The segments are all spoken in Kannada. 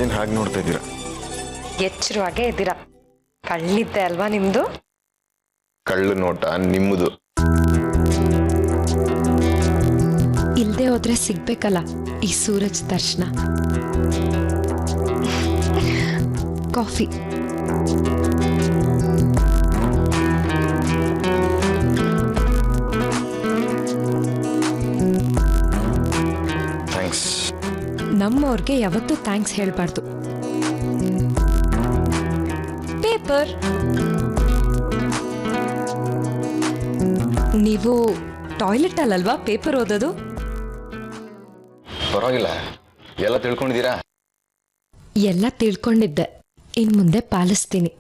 ಏನ್ ಹಾಗೆ ನೋಡ್ತಾ ಇದ್ದೀರಾ? ಎಚ್ಚರವಾಗೇ ಇದ್ದೀರಾ. ಕಳ್ಳಿದ್ದೆ ಅಲ್ವಾ ನಿಮ್ದು? ಕಳ್ಳು ನೋಟ ನಿಮ್ಮದು. ಇಲ್ದೆ ಹೋದ್ರೆ ಸಿಗ್ಬೇಕಲ್ಲ ಈ ಸೂರಜ್ ದರ್ಶನ. ಕಾಫಿ. ಥ್ಯಾಂಕ್ಸ್. ನಮ್ಮವ್ರಿಗೆ ಯಾವತ್ತೂ ಥ್ಯಾಂಕ್ಸ್ ಹೇಳ್ಬಾರ್ದು. ಪೇಪರ್. ನೀವು ಟಾಯ್ಲೆಟ್ ಅಲ್ಲಲ್ವಾ ಪೇಪರ್ ಓದೋದು? ಪರವಾಗಿಲ್ಲ, ಎಲ್ಲ ತಿಳ್ಕೊಂಡಿದ್ದೀರಾ? ಎಲ್ಲ ತಿಳ್ಕೊಂಡಿದ್ದೆ, ಇನ್ ಮುಂದೆ ಪಾಲಿಸ್ತೀನಿ.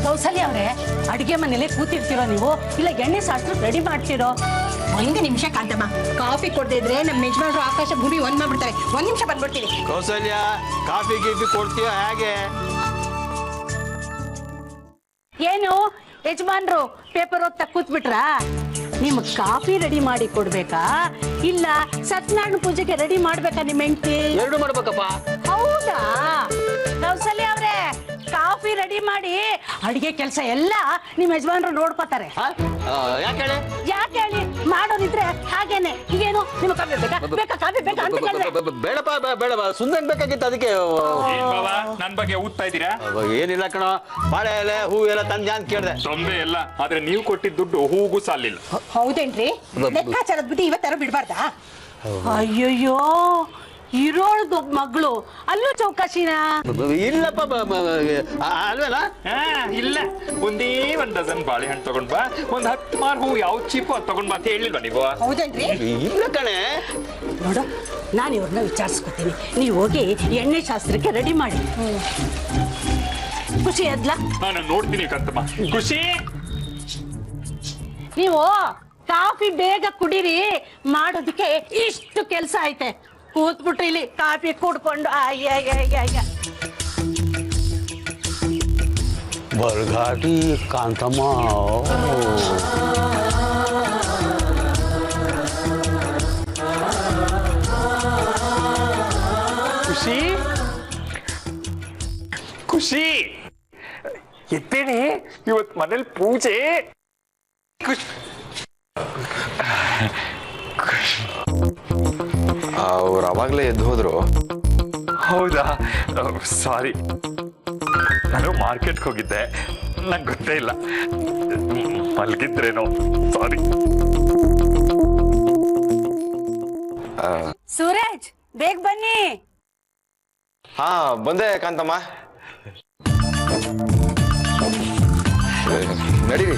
ಕೌಸಲ್ಯ ಅವರೇ, ಅಡಿಗೆ ಮನೇಲಿ ಕೂತಿರ್ತೀರೋ ನೀವು, ಇಲ್ಲ ಎಣ್ಣೆ ಶಾಸ್ತ್ರ ರೆಡಿ ಮಾಡ್ತಿರೋ? ಒಂದು ನಿಮಿಷ ಕಾಂತಮ್ಮ, ಕಾಫಿ ಕೊಡದೇ ಇದ್ರೆ ನಮ್ಮ ಯಜಮಾನರು ಆಕಾಶ ಭೂಮಿ ಒಂದ್ ಮಾಡ್ಬಿಡ್ತಾರೆ. ಒಂದ್ ನಿಮಿಷ ಬಂದ್ಬಿಡ್ತೀನಿ. ಕೌಸಲ್ಯ, ಕಾಫಿ ಗೀಫಿ ಕೊಡ್ತೀಯ ಹೇಗೆ? ಏನು ಯಜಮಾನ್ರು ಪೇಪರ್ ಓದ್ತಾ ಕೂತ್ಬಿಟ್ರಾ? ನಿಮ್ಗೆ ಕಾಫಿ ರೆಡಿ ಮಾಡಿ ಕೊಡ್ಬೇಕಾ, ಇಲ್ಲ ಸತ್ಯನಾರಾಯಣ ಪೂಜೆಗೆ ರೆಡಿ ಮಾಡ್ಬೇಕಾ ನಿಮ್ಮ ಹೆಂಡತಿ? ಎರಡು ಮಾಡ್ಬೇಕಪ್ಪ. ಹೌದಾ? ಕೌಸಲ್ಯ ಅವ್ರೆ, ಕಾಫಿ ರೆಡಿ ಮಾಡಿ ಅಡಿಗೆ ಕೆಲಸ ಎಲ್ಲ ನಿಮ್ಮ ಯಜಮಾನ್ರು ನೋಡ್ಕೋತಾರೆ. ಯಾಕೆ ಹೇಳಿ, ಮಾಡೋದಿದ್ರೆ ಹಾಗೇನೆ. ಈಗೇನು ನಿಮ್ಮ ಕಾಫಿ ಬೇಕಾ ಬೇಕಾ ಕಾಫಿ ಬೇಕಾ ಅಂತ ಕೇಳಿದ್ರೆ ಬೇಡಪ್ಪ ಬೇಡಪ್ಪ, ಸುಂದರ್ ಬೇಕಾಗಿತ್ತು ಅದಕ್ಕೆ. ನನ್ ಬಗ್ಗೆ ಊದ್ತಾ ಇದ್ದೀರಾ? ಏನಿಲ್ಲ ಕಣೋ, ಬಾಳೆ ಎಲೆ ಹೂ ಎಲ್ಲ ತಂದೆ ಅಂತ ಕೇಳಿದೆ. ತೊಂದ್ರೆ ಇಲ್ಲ, ಆದ್ರೆ ನೀವು ಕೊಟ್ಟಿದ್ದ ದುಡ್ಡು ಹೂಗೂ ಸಾಲಿಲ್ಲ. ಹೌದೇನ್ರಿ? ಲೆಕ್ಕಾಚಾರದ ಬಿಟ್ಟು ಇವತ್ತರ ಬಿಡ್ಬಾರ್ದಾ? ಅಯ್ಯೋಯ್ಯೋ, ಇರೋಳ್ದು ಮಗಳು ಅಲ್ಲೂ ಚೌಕಾಶಿನ? ಇಲ್ಲಪ್ಪ, ಅಲ್ವೇನಾ? ಇಲ್ಲ, ಒಂದೇ ಒಂದ್ ಡಜನ್ ಬಾಳೆಹಣ್ಣು ತಗೊಂಡ್ ಬಾ, ಒಂದ್ 10 ಮಾರು ಹೂ ಯಾವ ಚೀಪು ಅದು ತಗೊಂಡ್ ಬಾ ಅಂತ ಹೇಳಿಲ್ವಾ ನೀವು? ಹೌದೇನ್ರಿ? ಇಲ್ಲ ಕಣೆ. ನೋಡು, ನಾನು ಇವ್ರನ್ನ ವಿಚಾರಿಸ್ಕೊತೀನಿ, ನೀವು ಹೋಗಿ ಎಣ್ಣೆ ಶಾಸ್ತ್ರಕ್ಕೆ ರೆಡಿ ಮಾಡಿ. ಖುಷಿ ಅದ್ಲ? ನಾನು ನೋಡ್ತೀನಿ ಕಂತಮ್ಮ. ಖುಷಿ, ನೀವು ಕಾಫಿ ಬೇಗ ಕುಡೀರಿ, ಮಾಡೋದಕ್ಕೆ ಇಷ್ಟು ಕೆಲಸ ಐತೆ. ಕೂತ್ಬಿಟ್ಟು ಇಲ್ಲಿ ಕಾಫಿ ಕುಡ್ಕೊಂಡು ಅಯ್ಯ ಬರ್ಘಾಟಿ ಕಾಂತಮ್ಮ. ಖುಷಿ ಖುಷಿ ಎತ್ತೇನೆ, ಇವತ್ ಮನೇಲಿ ಪೂಜೆ. ಅವ್ರು ಅವಾಗ್ಲೇ ಎದ್ದು ಹೋದ್ರು. ಹೌದಾ? ಸಾರಿ, ನಾನು ಮಾರ್ಕೆಟ್ಗೆ ಹೋಗಿದ್ದೆ, ನಂಗೆ ಗೊತ್ತೇ ಇಲ್ಲ. ಮಲ್ಗಿದ್ರೇನೋ, ಸಾರಿ. ಸೂರಜ್, ಬೇಗ ಬನ್ನಿ. ಹಾ, ಬಂದೆ ಕಾಂತಮ್ಮ. ನಡೀರಿ.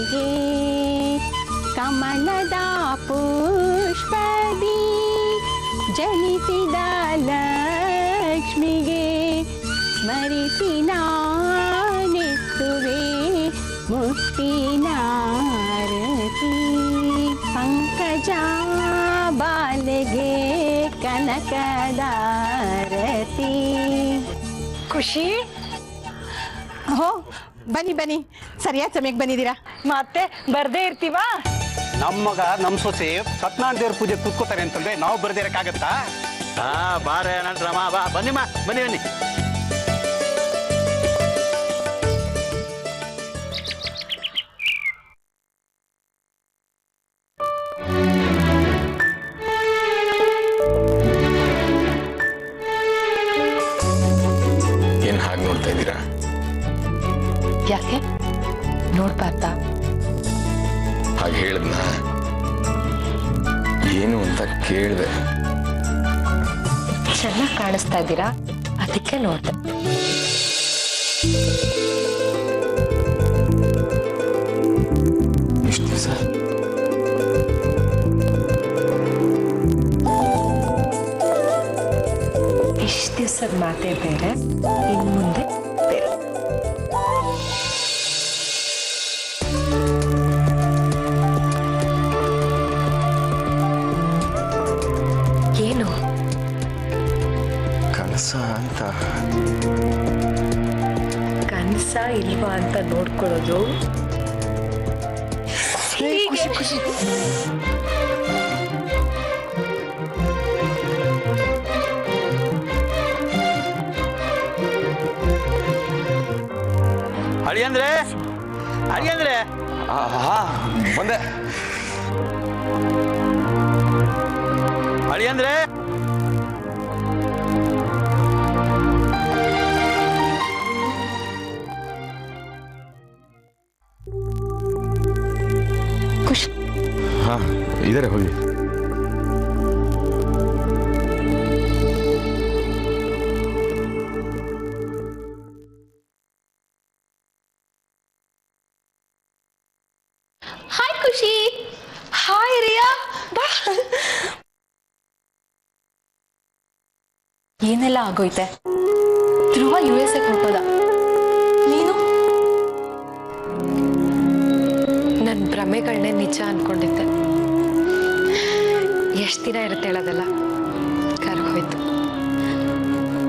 ಲಕ್ಷ್ಮಿಗೆ ಕಮಲದ ಪುಷ್ಪದಿ ಜನಿಸಿದ ಲಕ್ಷ್ಮಿಗೆ ಸ್ಮರಿಸಿ ನಾನೆತ್ತುವೆ ಮುತ್ತಿನಾರತಿ ಪಂಕಜ ಬಾಲೆಗೆ ಕನಕದಾರತಿ. ಖುಷಿ, ಓ ಬನ್ನಿ ಬನ್ನಿ, ಸರಿಯಾದ ಸಮಯಕ್ಕೆ ಬಂದಿದ್ದೀರಾ. ಮತ್ತೆ ಬರ್ದೇ ಇರ್ತೀವಾ? ನಮ್ಮ ಮಗ ನಮ್ಮ ಸೊಸೆ ಸತ್ಯನಾರಾಯಣ ದೇವ್ರ ಪೂಜೆ ಕೂತ್ಕೋತಾರೆ ಅಂತಂದ್ರೆ ನಾವು ಬರ್ದೇ ಇರಕ್ಕಾಗತ್ತಾ? ಬಾರೆ ನಂಟ್ರಮ್ಮ, ಬಾ ಬನ್ನಿಮ್ಮ, ಬನ್ನಿ ಬನ್ನಿ. ಏನ್ ಹಾಗೆ ನೋಡ್ತಾ ಇದ್ದೀರಾ? ಯಾಕೆ ನೋಡ್ಬಾರ್ದಾ? ಹಾಗೆ ಹೇಳದ್ನ ಏನು ಅಂತ ಕೇಳಿದೆ. ಚೆನ್ನಾಗಿ ಕಾಣಿಸ್ತಾ ಇದ್ದೀರಾ, ಅದಕ್ಕೆ ನೋಡ್ದೆ. ಇಷ್ಟು ದಿವಸ ಇಷ್ಟು ದಿವಸದ ಮಾತೇ ಬೇರೆ, ಇನ್ ಮುಂದೆ ಬೇರೆ. ಏನು ಕನಸ ಅಂತ? ಕನಸ ಇಲ್ವಾ ಅಂತ ನೋಡ್ಕೊಳ್ಳೋದು ಖುಷಿ ಖುಷಿ. ಅಳಿಯಂದ್ರೆ ಅಳಿಯಂದ್ರೆ ಹಾ ಬಂದೆ. ಅಳಿಯಂದ್ರೆ ಖುಷಿ ಹಾ ಇದಾರೆ, ಹೋಗಿ. ಹಾಯ್ ಖುಷಿ. ಹಾಯ್ ರಿಯಾ, ಬಾ. ಏನೆಲ್ಲ ಆಗೋಯ್ತೆ? ಧ್ರುವ US ಹೊರಟೋದ, ನೀನು? ನನ್ನ ಭ್ರಮೆಗಳನ್ನೇ ನಿಜ ಅನ್ಕೊಂಡಿದ್ದೆ. ಎಷ್ಟು ದಿನ ಇರುತ್ತೆ ಹೇಳೋದೆಲ್ಲ, ಕರ್ಗೋಯ್ತು.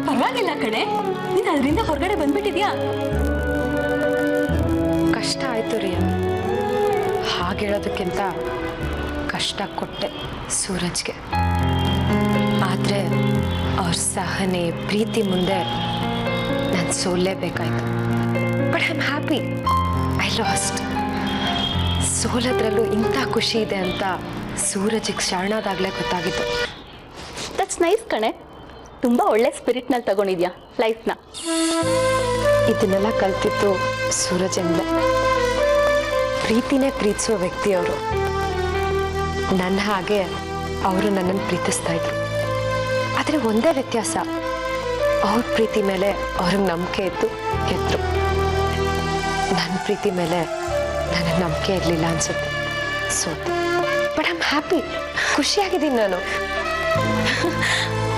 ಪರವಾಗಿಲ್ಲ ಕಣೆ, ನೀನು ಅದರಿಂದ ಹೊರಗಡೆ ಬಂದ್ಬಿಟ್ಟಿದ್ಯಾ? ಕಷ್ಟ ಆಯ್ತು ರಿಯಾ. ಹಾಗೇಳೋದಕ್ಕಿಂತ ಕಷ್ಟ ಕೊಟ್ಟೆ ಸೂರಜ್ಗೆ. ಆದರೆ ಅವ್ರ ಸಹನೆ ಪ್ರೀತಿ ಮುಂದೆ ನಾನು ಸೋಲ್ಲೇಬೇಕಾಯ್ತು. But I am happy. I lost. ಸೋಲದ್ರಲ್ಲೂ ಇಂಥ ಖುಷಿ ಇದೆ ಅಂತ ಸೂರಜಿಗೆ ಶರಣಾದಾಗಲೇ ಗೊತ್ತಾಗಿತ್ತು. ದಟ್ಸ್ ನೈಸ್ ಕಣೆ, ತುಂಬ ಒಳ್ಳೆ ಸ್ಪಿರಿಟ್ನಲ್ಲಿ ತಗೊಂಡಿದ್ಯಾ ಲೈಫ್ನ. ಇದನ್ನೆಲ್ಲ ಕಲ್ತಿತ್ತು ಸೂರಜಿಂದ. ಪ್ರೀತಿನೇ ಪ್ರೀತಿಸೋ ವ್ಯಕ್ತಿಯವರು. ನನ್ನ ಹಾಗೆ ಅವರು ನನ್ನನ್ನು ಪ್ರೀತಿಸ್ತಾ ಇದ್ರು. ಆದರೆ ಒಂದೇ ವ್ಯತ್ಯಾಸ, ಅವ್ರ ಪ್ರೀತಿ ಮೇಲೆ ಅವ್ರಿಗೆ ನಂಬಿಕೆ ಇತ್ತು, ಗೆದ್ರು. ನನ್ನ ಪ್ರೀತಿ ಮೇಲೆ ನನಗೆ ನಂಬಿಕೆ ಇರಲಿಲ್ಲ ಅನ್ಸುತ್ತೆ, ಸೋತೆ. But I am happy. ಖುಷಿಯಾಗಿದ್ದೀನಿ ನಾನು.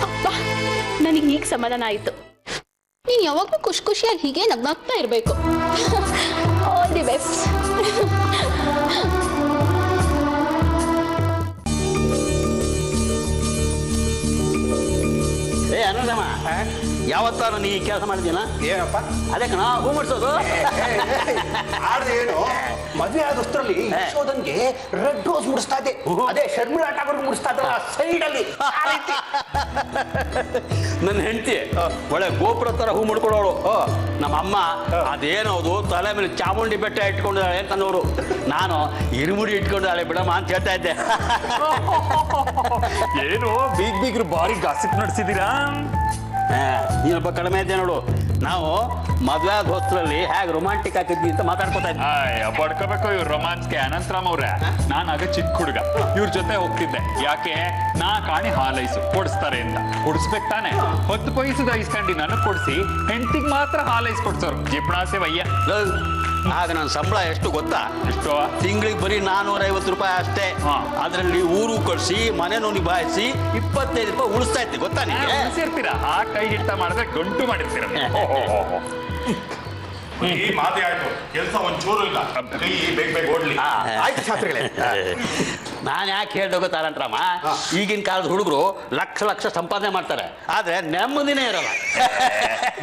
ಅಪ್ಪ, ನನಗೆ ಈಗ ಸಮಾಧಾನ ಆಯಿತು. ನೀನು ಯಾವಾಗಲೂ ಖುಷಿ ಖುಷಿಯಾಗಿ ಹೀಗೆ ನಗ್ನಾಗ್ತಾ ಇರಬೇಕು. All the best. ಏ ಅನಂದಮ್ಮ, ಯಾವತ್ತಾರು ನೀ ಕೆಲಸ ಮಾಡಿದ್ದೀನ? ಏನಪ್ಪ ಅದೇ ಕಣ ಹೂ ಮಾಡಿಸೋದು. ಏನು ಮದುವೆ ಆದಷ್ಟರಲ್ಲಿ ಯಶೋಧನ್ಗೆ ರೆಡ್ ರೋಸ್ ಮುಡಿಸ್ತಾ ಇದ್ದೆ. ಅದೇ ಶರ್ಮಿಳಾ ಠಾಕೂರ್ ಮುಡಿಸ್ತಾ ಇದ್ರಲ್ಲ ಸೈಡ್ ಅಲ್ಲಿ. ನನ್ನ ಹೆಂಡತಿ ಒಳ್ಳೆ ಗೋಪುರ ತರ ಹೂ ಮುಡ್ಕೊಡೋಳು. ನಮ್ಮ ಅಮ್ಮ ಅದೇನೋದು ತಲೆ ಮೇಲೆ ಚಾಮುಂಡಿ ಬೆಟ್ಟ ಇಟ್ಕೊಂಡಿದ್ದಾಳೆ ಅಂತಂದವರು. ನಾನು ಇರುಮುಡಿ ಇಟ್ಕೊಂಡಿದ್ದಾಳೆ ಬಿಡಮ್ಮ ಅಂತ ಹೇಳ್ತಾ ಇದ್ದೆ. ಏನು ಬೀಗ್ರು ಬಾರಿ ಗಾಸಿಪ್ ನಡೆಸಿದ್ದೀರಾ? ನೀನೊಬ್ಬ ಕಡಿಮೆ ಇದ್ದೆ ನೋಡು. ನಾವು ಮದುವೆ ಆದ ಹೊತ್ತಲ್ಲಿ ಹೇಗೆ ರೊಮ್ಯಾಂಟಿಕ್ ಆಗಿದ್ವಿ ಅಂತ ಮಾತಾಡ್ಕೊತಾ ಇದ್ವಿ. ಬಡ್ಕೋಬೇಕು ಇವ್ರು ರೊಮ್ಯಾನ್ಸ್ಗೆ. ಅನಂತರಾಮ್ ಅವ್ರೆ, ನಾನಾಗ ಚಿಕ್ಕ ಹುಡುಗ ಇವ್ರ ಜೊತೆ ಹೋಗ್ತಿದ್ದೆ. ಯಾಕೆ? ನಾ ಕಾಣಿ ಹಾಲೈಸು ಕೊಡಿಸ್ತಾರೆ ಅಂತ. ಕೊಡಿಸ್ಬೇಕು ತಾನೆ. 10 ಪೈಸದ ಐಸ್ಕಂಡಿ ನನಗ್ ಕೊಡಿಸಿ ಹೆಂಡತಿಗೆ ಮಾತ್ರ ಹಾಲೈಸ್ ಕೊಡ್ಸೋರು. ಜಿಪ್ಣಾಸೆ ವಯ್ಯ. ಆಗ ನನ್ನ ಸಂಬಳ ಎಷ್ಟು ಗೊತ್ತಾ? ಎಷ್ಟೋ? ತಿಂಗಳಿಗೆ ಬರೀ 450 ರೂಪಾಯಿ ಅಷ್ಟೇ. ಅದರಲ್ಲಿ ಊರು ಕಳಿಸಿ ಮನೆನೂ ನಿಭಾಯಿಸಿ 25 ರೂಪಾಯಿ ಉಳಿಸ್ತಾ ಇದ್ದೆ. ಗೊತ್ತಾ ನಿಮಗೆ? ಸೇರ್ತೀರಾ? ಆ ಕೈ ಹಿಡ್ತ ಮಾಡಿದ್ರೆ ಗಂಟು ಮಾಡಿರ್ತೀರ. ಈ ಮಾತೆ ಆಯ್ತು, ಕೆಲಸ ಒಂಚೂರು ಇಲ್ಲ. ಕೈ ಬೇಗ ಓಡ್ಲಿ. ಆಯ್ತು ಶಾಸ್ತ್ರಿಗಳೇ. ನಾನು ಯಾಕೆ ಹೇಳ್ದೆ ಗೊತ್ತಾ ಅನಂತರಾಮ? ಈಗಿನ ಕಾಲದ ಹುಡುಗರು ಲಕ್ಷ ಸಂಪಾದನೆ ಮಾಡ್ತಾರೆ, ಆದ್ರೆ ನೆಮ್ಮದಿನೇ ಇರಲ್ಲ.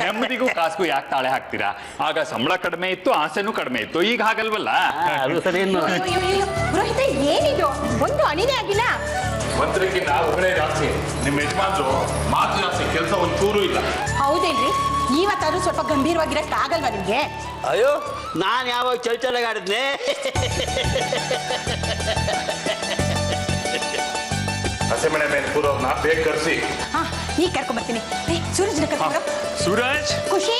ನೆಮ್ಮದಿಗೂ ಕಾಸ್ಗೂ ಯಾಕೆ ತಾಳೆ ಹಾಕ್ತೀರಾ? ಆಗ ಸಂಬಳ ಕಡಿಮೆ ಇತ್ತು, ಆಸೆನೂ ಕಡಿಮೆ ಇತ್ತು. ಈಗ ಹಾಗಲ್ವಲ್ಲ? ಅದು ಸರಿ. ರೋಹಿತ, ಏನಿದು? ಒಂದು ಅಣಿನೇ ಆಗಿಲ್ಲ. ಒಂದಕ್ಕಿಂತ ಒಬ್ಬರೇ ಜಾಸ್ತಿ. ನಿಮ್ಮ ಯಜಮಾನ್ರು ಮಾತು ಜಾಸ್ತಿ, ಕೆಲಸ ಒಂಚೂರು ಇಲ್ಲ. ಹೌದೇನ್ರಿ? ಇವತ್ತಾದ್ರೂ ಸ್ವಲ್ಪ ಗಂಭೀರವಾಗಿರಕ್ ಆಗಲ್ವಾ ನಿಮ್ಗೆ? ಅಯ್ಯೋ, ನಾನು ಯಾವಾಗ ಚಲ್ಚಲಗಾಡಿದ್ನೆ? ಹಸಿಮೆಣೆ ಮೇಲೆ ಕೂರೋರ್ನ ಬೇಗ ಕರೆಸಿ. ಈಗ ಕರ್ಕೊಂಡ್ ಬರ್ತೀನಿ. ಸೂರಜ್ನ ಕರ್ಕೊಂಡು. ಸೂರಜ್, ಖುಷಿ,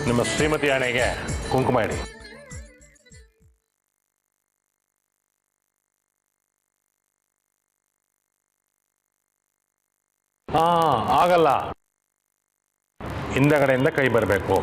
ನಿಮ್ಮ ಶ್ರೀಮತಿ ಆಣೆಗೆ ಕುಂಕುಮ ಇಡಿ. ಆಗಲ್ಲ, ಹಿಂದಗಡೆಯಿಂದ ಕೈ ಬರಬೇಕು.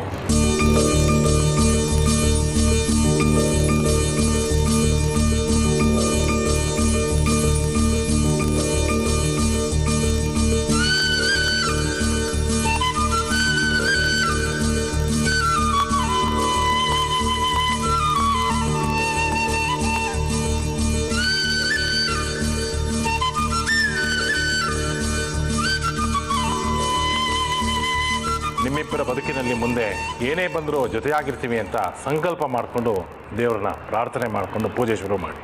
ನಿಮ್ಮಿಬ್ಬರ ಬದುಕಿನಲ್ಲಿ ಮುಂದೆ ಏನೇ ಬಂದರೂ ಜೊತೆಯಾಗಿರ್ತೀವಿ ಅಂತ ಸಂಕಲ್ಪ ಮಾಡಿಕೊಂಡು ದೇವ್ರನ್ನ ಪ್ರಾರ್ಥನೆ ಮಾಡಿಕೊಂಡು ಪೂಜೆ ಶುರು ಮಾಡಿ.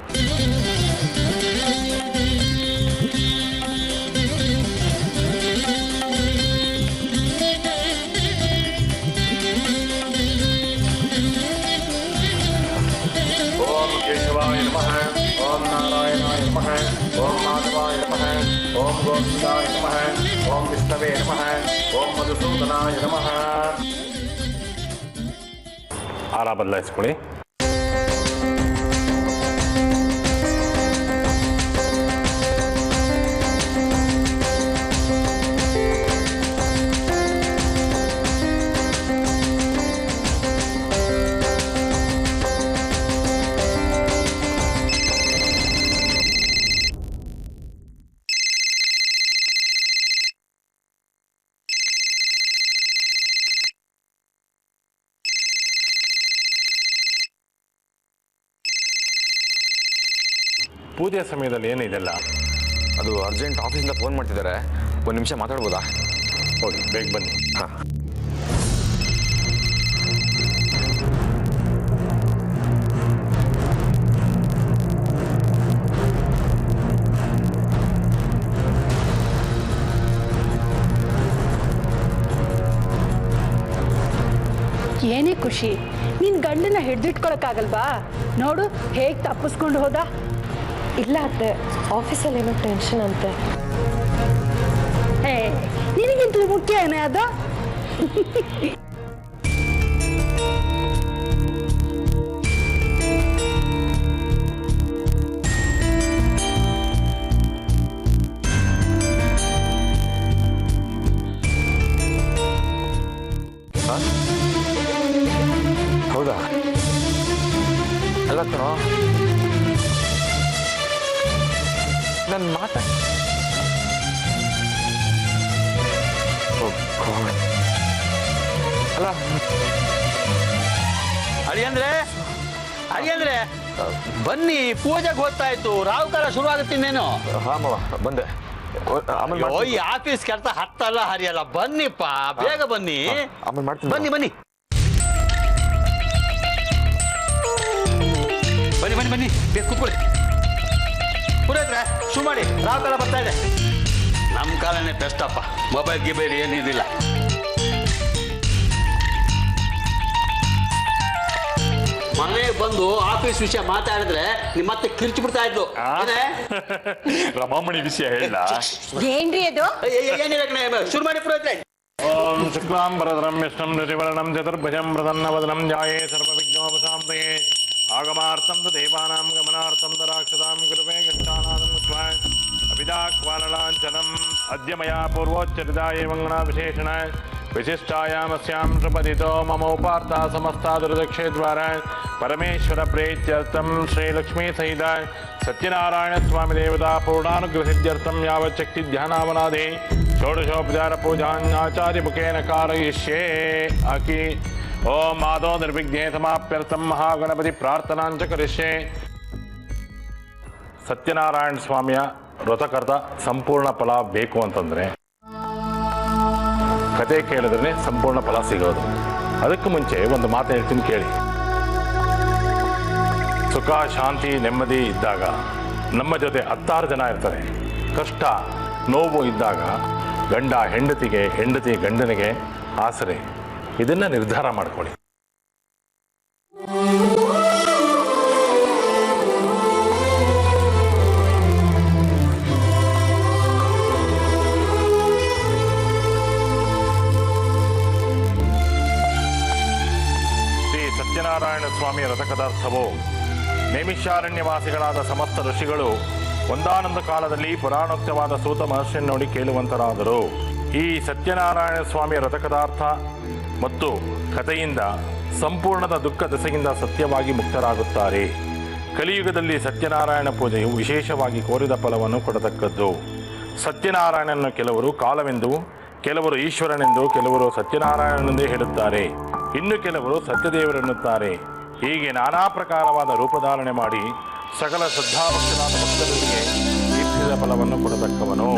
ಓಂ ಕೇಶವಾಯ ನಮಃ, ಓಂ ನಾರಾಯಣಾಯ ನಮಃ. ಓಂ ವಿಷ್ಣವೇ ನಮಃ ಓಂ ಮಧುಸೂದನಾಯ ನಮಃ. ಹಾರ ಬದಲಾಯಿಸ್ಕೊಳ್ಳಿ. ಪೂಜೆ ಸಮಯದಲ್ಲಿ ಏನಿದೆಲ್ಲ? ಅದು ಅರ್ಜೆಂಟ್ ಆಫೀಸಿಂದ ಫೋನ್ ಮಾಡ್ತಿದ್ದಾರೆ, ಒಂದು ನಿಮಿಷ ಮಾತಾಡ್ಬೋದಾ? ಹೋಗಿ ಬೇಗ ಬನ್ನಿ. ಹಾಂ. ಏನೇ ಖುಷಿ, ನಿನ್ ಗಂಡನ ಹಿಡ್ದಿಟ್ಕೊಳಕ್ಕಾಗಲ್ವಾ? ನೋಡು ಹೇಗೆ ತಪ್ಪಿಸ್ಕೊಂಡು ಹೋದ. ಇಲ್ಲ ಅತ್ತೆ, ಆಫೀಸಲ್ಲಿ ಏನೋ ಟೆನ್ಷನ್ ಅಂತೆ. ಹೇ, ನಿನಗಿಂತ ಮುಖ್ಯ ಏನೇ ಅದು? ಹೌದಾ? ಅಲ್ಲ ಕಣೋ, ನನ್ನ ಮಾತ ಅಲ್ಲ ಅಳಿಯಂದ್ರೆ ಬನ್ನಿ, ಪೂಜೆಗೆ ಗೊತ್ತಾಯ್ತು, ರಾವ್ ಕಾಲ ಶುರು ಆಗುತ್ತಿನ್ನೇನು. ಹಾಂ ಮಾವ, ಬಂದೆ. ಆಮೇಲೆ ಈ ಆಫೀಸ್ ಕೆಲಸ ಹತ್ತಲ್ಲ ಹರಿಯಲ್ಲ, ಬನ್ನಿಪ್ಪ ಬೇಗ ಬನ್ನಿ. ಆಮೇಲೆ ಮಾಡ್ತೀನಿ. ಬನ್ನಿ ಬನ್ನಿ ಬನ್ನಿ ಬನ್ನಿ ಬನ್ನಿ, ಬೇಗ ಕೂತ್ಕೊಳ್ಳಿ. ಪುರೋಹಿತ್ರೆ ಶುರು ಮಾಡಿ, ರಾವ್ ಕಾಲ ಬರ್ತಾ ಇದೆ. ನಮ್ಮ ಕಾಲನೇ ಬೆಸ್ಟ್ ಅಪ್ಪ, ಮೊಬೈಲ್ ಗಿಬೈಲ್ ಏನಿದಿಲ್ಲ. ಮನೆಗೆ ಬಂದು ಆಫೀಸ್ ವಿಷಯ ಮಾತಾಡಿದ್ರೆ ನಿಮ್ಮ ಮತ್ತೆ ಕಿರ್ಚಿ ಬಿಡ್ತಾ ಇದ್ದು. ರಮಾಮಣಿ ವಿಷಯ ಹೇಳ. ಏನ್ರಿ ಅದು? ಏನಿಲ್ಲ, ಶುರು ಮಾಡಿ ಪುರೋಹಿತ್ರೆ. ಓಂ ಶುಕ್ಲಾಂಬರಧರಂ ವಿಷ್ಣುಂ ಋಷಿವರ್ಣಂ ಚತುರ್ಭುಜಂ ಪ್ರಸನ್ನವದನಂ ಧ್ಯಾಯೇ ಸರ್ವವಿಘ್ನೋಪಶಾಂತಯೇ. ಆಗಮಾರ್ಥಂ ತು ದೇವಾನಾಂ ಗಮನಾರ್ಥಂ ತು ರಾಕ್ಷಸಾಂ ಕೃಪೇ ಗಚ್ಛಾನಾದಂ ಉಚ್ಛ್ವಾಯ ಅಭಿದಾಕ್ವಾಲಲಾಂಛನಂ ಅದ್ಯ ಮಯಾ ಪೂರ್ವೋಚ್ಚರಿತಾಯೇ ಮಂಗಣ ವಿಶೇಷಣ ವಿಶಿಷ್ಟಾಯಾಮಸ್ಯಾಂ ಸುಪದಿತೋ ಮಮ ಉಪಾರ್ಥ ಸಮಸ್ತಾ ದುರ್ದಕ್ಷೇದ್ವಾರ ಪರಮೇಶ್ವರ ಪ್ರೇತ್ಯರ್ಥಂ ಶ್ರೀಲಕ್ಷ್ಮೀ ಸಹಿತ ಸತ್ಯನಾರಾಯಣ ಸ್ವಾಮಿ ದೇವತಾ ಪೂರ್ಣಾನುಗ್ರಹಸಿದ್ಧ್ಯರ್ಥಂ ಯಾವಚ್ಚಕ್ತಿ ಧ್ಯಾನಾವನಾದೆ ಷೋಡಶೋಪಚಾರ ಪೂಜಾಚಾರ್ಯ ಮುಖೇನ ಕಾರಯಿಷ್ಯೇ. ಆಕಿ ಓಂ ಮಾಧೋ ನಿರ್ವಿಘ್ನೇ ಸಮಾಪ್ಯರ್ಥಂ ಮಹಾಗಣಪತಿ ಪ್ರಾರ್ಥನಾಂಚ ಕರಿಷ್ಯೆ. ಸತ್ಯನಾರಾಯಣ ಸ್ವಾಮಿಯ ವ್ರತಕರ್ತ ಸಂಪೂರ್ಣ ಫಲ ಬೇಕು ಅಂತಂದರೆ ಕತೆ ಕೇಳಿದ್ರೆ ಸಂಪೂರ್ಣ ಫಲ ಸಿಗೋದು. ಅದಕ್ಕೂ ಮುಂಚೆ ಒಂದು ಮಾತು ಹೇಳ್ತೀನಿ ಕೇಳಿ. ಸುಖ ಶಾಂತಿ ನೆಮ್ಮದಿ ಇದ್ದಾಗ ನಮ್ಮ ಜೊತೆ 10 ಜನ ಇರ್ತಾರೆ. ಕಷ್ಟ ನೋವು ಇದ್ದಾಗ ಗಂಡ ಹೆಂಡತಿಗೆ, ಹೆಂಡತಿ ಗಂಡನಿಗೆ ಆಸರೆ. ಇದನ್ನು ನಿರ್ಧಾರ ಮಾಡ್ಕೊಳ್ಳಿ. ಸತ್ಯನಾರಾಯಣ ಸ್ವಾಮಿಯ ರಥಕಥಾರ್ಥವು ನೈಮಿಷಾರಣ್ಯವಾಸಿಗಳಾದ ಸಮಸ್ತ ಋಷಿಗಳು ಒಂದಾನೊಂದು ಕಾಲದಲ್ಲಿ ಪುರಾಣೋಕ್ತವಾದ ಸೂತ ಮಹರ್ಷಿಯನ್ನು ನೋಡಿ ಕೇಳುವಂತರಾದರು. ಈ ಸತ್ಯನಾರಾಯಣ ಸ್ವಾಮಿಯ ರಥಕಥಾರ್ಥ ಮತ್ತು ಕಥೆಯಿಂದ ಸಂಪೂರ್ಣದ ದುಃಖ ದೆಸೆಯಿಂದ ಸತ್ಯವಾಗಿ ಮುಕ್ತರಾಗುತ್ತಾರೆ. ಕಲಿಯುಗದಲ್ಲಿ ಸತ್ಯನಾರಾಯಣ ಪೂಜೆಯು ವಿಶೇಷವಾಗಿ ಕೋರಿದ ಫಲವನ್ನು ಕೊಡತಕ್ಕದ್ದು. ಸತ್ಯನಾರಾಯಣನನ್ನು ಕೆಲವರು ಕಾಲವೆಂದು, ಕೆಲವರು ಈಶ್ವರನೆಂದು, ಕೆಲವರು ಸತ್ಯನಾರಾಯಣನೆಂದೇ ಹೇಳುತ್ತಾರೆ. ಇನ್ನು ಕೆಲವರು ಸತ್ಯದೇವರೆನ್ನುತ್ತಾರೆ. ಹೀಗೆ ನಾನಾ ಪ್ರಕಾರವಾದ ರೂಪಧಾರಣೆ ಮಾಡಿ ಸಕಲ ಶ್ರದ್ಧಾಭಕ್ತರಾದ ಭಕ್ತರಿಗೆ ದೀರ್ಘದ ಫಲವನ್ನು ಕೊಡತಕ್ಕವನು.